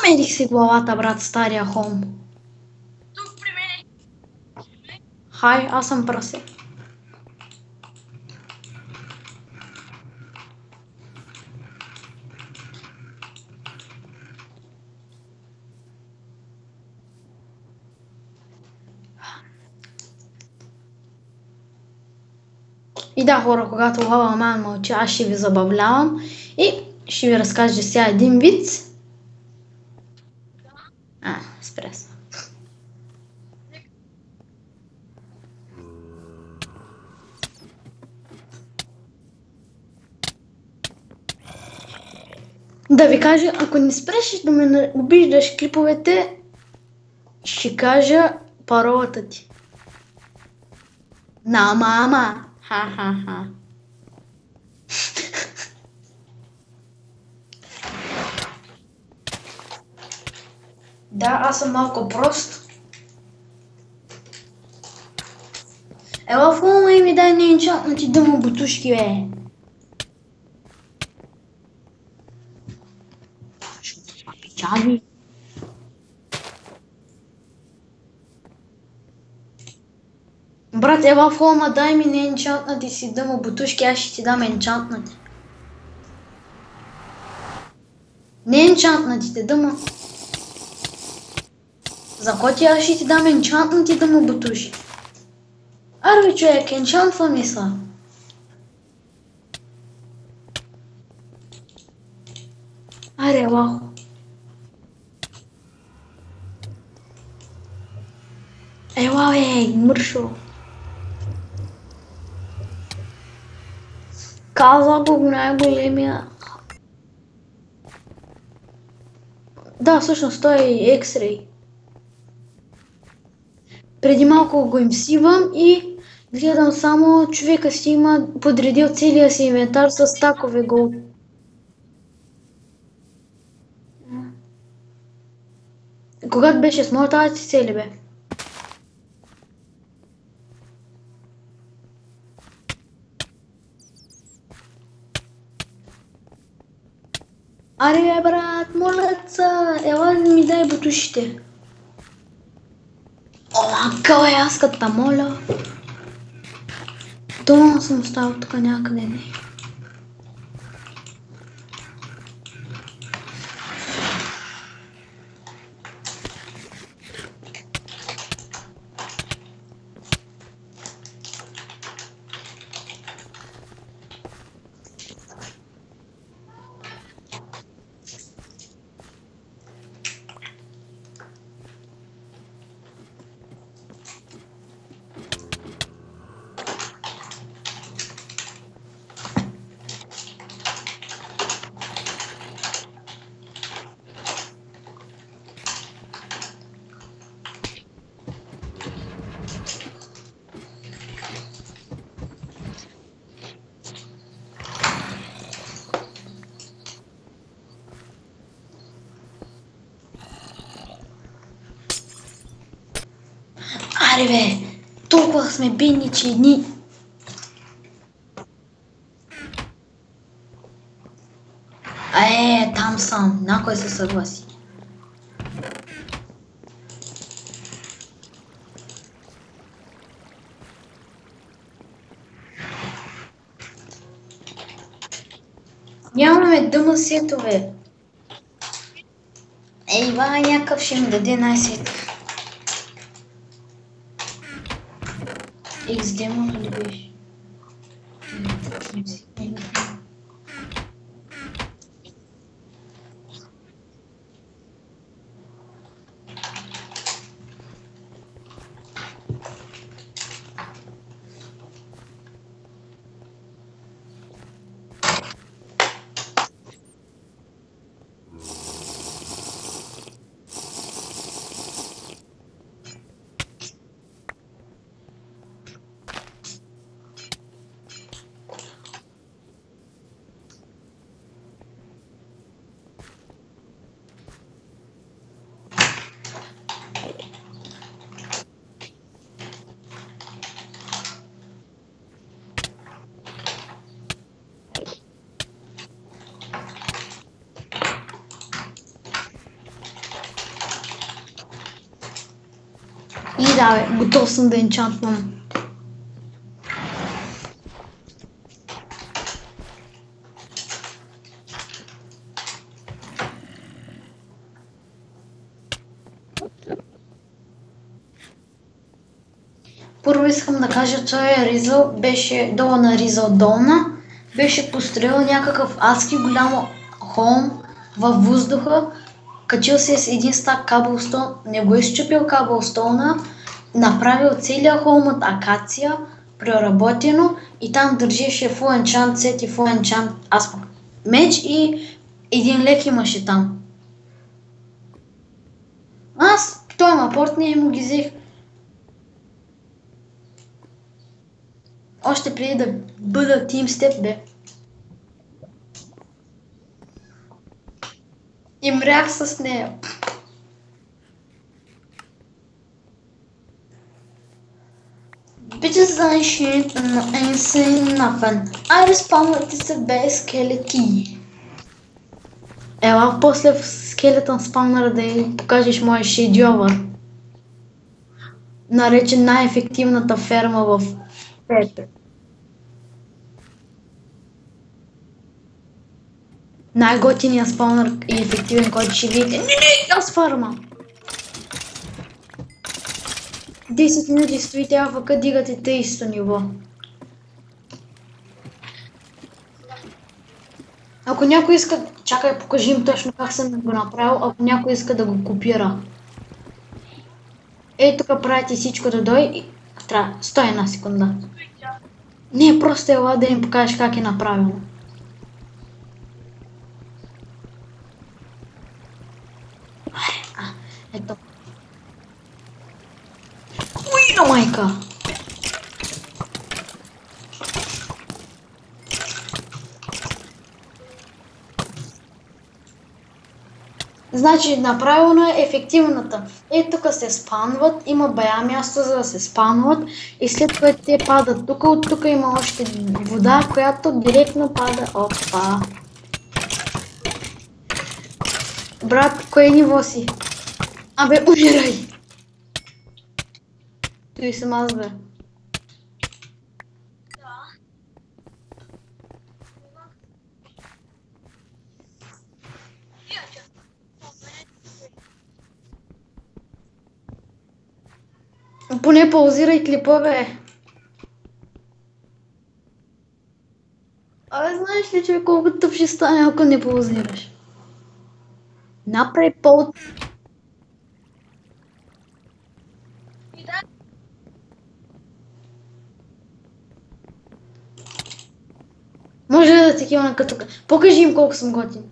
Намерих си главата, брат, стария хом. Тук при мен. Хай, аз съм прасе. И да, хора, когато Лава Ман мълчи, аз ще ви забавлявам и ще ви разкажа сега един виц. Спря се. Да ви кажа, ако не спреш да ме обиждаш клиповете, ще кажа паролата ти. На мама. Ха-ха-ха. Да, аз съм малко прост. Ела в хома и ми дай неенчантнати дъма бутушки, бе. Печали. Брат, ела в хома, дай ми неенчантнати си дъма бутушки, аз ще ти дам енчантнати. Неенчантнатите дъма. За коти аз ще ти дам енчантнати дъма бутушки. Аре, човек, енчантва ми са. Аре, лахо. Ела, мършо. Каза го най-големия. Да, всъщност той е X-Ray. Преди малко го имсивам и гледам само човека си има подредил целия си инвентар с стакове голд. Когато беше с моята си цели, бе? Аре, бе, брат, моля са, ела ми дай бутушите. Ома, кой аз като моля. Дома съм оставил тук някъде, не. Аре, бе, толкова сме бедни, че едни. Там съм, някой се съгласи. Нямаме дъма сетове. Ва, някакъв ще ми даде най-сетов. X-демон ли беше? И да, бе, готов съм да енчантвам. Първо искам да кажа, че Ризъл беше долу на Ризъл долна, беше построил някакъв адски голям холм във въздуха, качил се с един стак каблстон, не го изчупил каблстона, направил целия холм от акация, преработено и там държеше full enchant set и full enchant меч и един лек имаше там. Аз той ма портне и му ги взех. Още преди да бъда тим с теб, бе. И мрях с нея. Bitches are shit and ain't saying nothing. I респаунвайте се без скелети. Ела после в скелетън спаунъра да им покажеш моя шедьовър. Наречен най-ефективната ферма в Петър. Най-готиният спаунър и ефективен, който ще видите. Не, аз фарма! 10 минути стоите АФК, дигате 30 ниво. Ако някой иска... Чакай, покажи им точно как съм го направил, ако някой иска да го копира. Ей, тук правите всичко да дой и... Стой една секунда. Не, просто ела да им покажеш как е направено. Ето. Уй, на майка! Значи, направено е ефективната. Тук се спанват, има бая място за да се спанват и след което те падат тук, от тук има още вода, която директно пада. Опа! Брат, кое ниво си? Абе, умирай! Той съм аз, бе. Поне паузирай клипа, бе. Абе, знаеш ли, че колко тъп ще стане, ако не паузираш? Направи пол... Може да такива като... Покажи им колко съм готин.